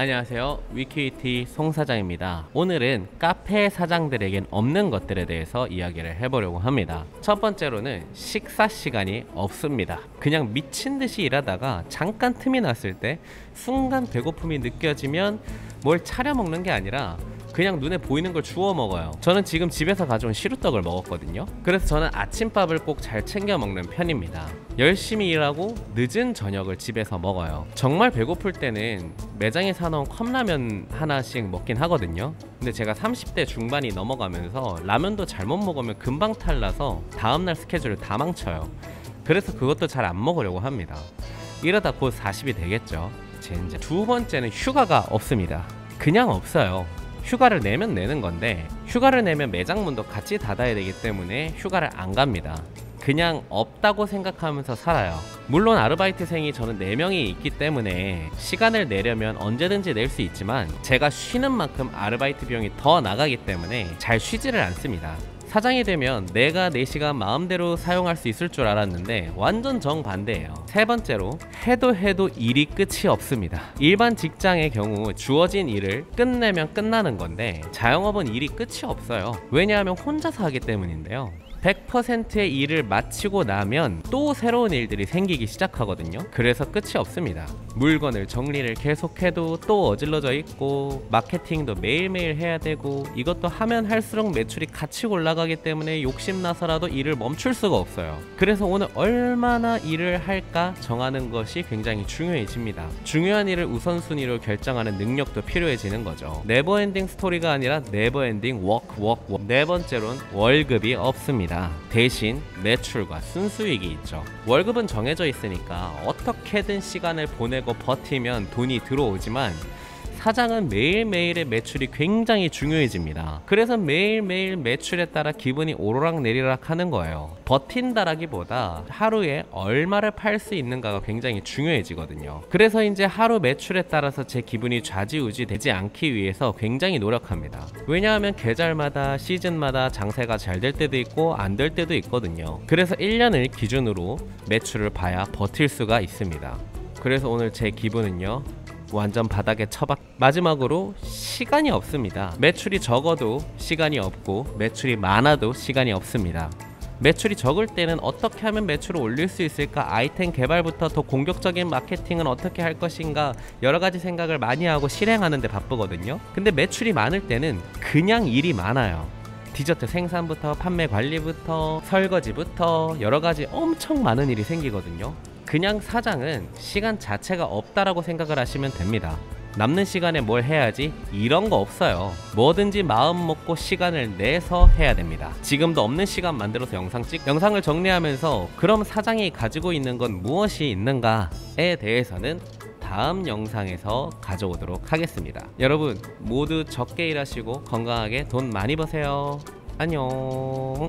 안녕하세요, 위키위티 송 사장입니다. 오늘은 카페 사장들에겐 없는 것들에 대해서 이야기를 해보려고 합니다. 첫 번째로는 식사 시간이 없습니다. 그냥 미친듯이 일하다가 잠깐 틈이 났을 때 순간 배고픔이 느껴지면 뭘 차려 먹는 게 아니라 그냥 눈에 보이는 걸 주워 먹어요. 저는 지금 집에서 가져온 시루떡을 먹었거든요. 그래서 저는 아침밥을 꼭 잘 챙겨 먹는 편입니다. 열심히 일하고 늦은 저녁을 집에서 먹어요. 정말 배고플 때는 매장에 사놓은 컵라면 하나씩 먹긴 하거든요. 근데 제가 30대 중반이 넘어가면서 라면도 잘못 먹으면 금방 탈나서 다음날 스케줄을 다 망쳐요. 그래서 그것도 잘 안 먹으려고 합니다. 이러다 곧 40이 되겠죠. 젠장. 두 번째는 휴가가 없습니다. 그냥 없어요. 휴가를 내면 내는 건데 휴가를 내면 매장 문도 같이 닫아야 되기 때문에 휴가를 안 갑니다. 그냥 없다고 생각하면서 살아요. 물론 아르바이트생이 저는 4명이 있기 때문에 시간을 내려면 언제든지 낼 수 있지만 제가 쉬는 만큼 아르바이트 비용이 더 나가기 때문에 잘 쉬지를 않습니다. 사장이 되면 내가 내 시간 마음대로 사용할 수 있을 줄 알았는데 완전 정반대예요. 세 번째로 해도 일이 끝이 없습니다. 일반 직장의 경우 주어진 일을 끝내면 끝나는 건데 자영업은 일이 끝이 없어요. 왜냐하면 혼자서 하기 때문인데요. 100%의 일을 마치고 나면 또 새로운 일들이 생기기 시작하거든요. 그래서 끝이 없습니다. 물건을 정리를 계속해도 또 어질러져 있고 마케팅도 매일매일 해야 되고 이것도 하면 할수록 매출이 같이 올라가기 때문에 욕심나서라도 일을 멈출 수가 없어요. 그래서 오늘 얼마나 일을 할까 정하는 것이 굉장히 중요해집니다. 중요한 일을 우선순위로 결정하는 능력도 필요해지는 거죠. 네버엔딩 스토리가 아니라 네버엔딩 워크. 네 번째로는 월급이 없습니다. 대신 매출과 순수익이 있죠. 월급은 정해져 있으니까 어떻게든 시간을 보내고 버티면 돈이 들어오지만 사장은 매일매일의 매출이 굉장히 중요해집니다. 그래서 매일매일 매출에 따라 기분이 오르락내리락 하는 거예요. 버틴다라기보다 하루에 얼마를 팔 수 있는가가 굉장히 중요해지거든요. 그래서 이제 하루 매출에 따라서 제 기분이 좌지우지 되지 않기 위해서 굉장히 노력합니다. 왜냐하면 계절마다 시즌마다 장세가 잘 될 때도 있고 안 될 때도 있거든요. 그래서 1년을 기준으로 매출을 봐야 버틸 수가 있습니다. 그래서 오늘 제 기분은요, 완전 바닥에 처박. 마지막으로 시간이 없습니다. 매출이 적어도 시간이 없고 매출이 많아도 시간이 없습니다. 매출이 적을 때는 어떻게 하면 매출을 올릴 수 있을까, 아이템 개발부터 더 공격적인 마케팅은 어떻게 할 것인가 여러가지 생각을 많이 하고 실행하는 데 바쁘거든요. 근데 매출이 많을 때는 그냥 일이 많아요. 디저트 생산부터 판매 관리부터 설거지부터 여러가지 엄청 많은 일이 생기거든요. 그냥 사장은 시간 자체가 없다라고 생각을 하시면 됩니다. 남는 시간에 뭘 해야지 이런 거 없어요. 뭐든지 마음 먹고 시간을 내서 해야 됩니다. 지금도 없는 시간 만들어서 영상을 정리하면서 그럼 사장이 가지고 있는 건 무엇이 있는가에 대해서는 다음 영상에서 가져오도록 하겠습니다. 여러분 모두 적게 일하시고 건강하게 돈 많이 버세요. 안녕.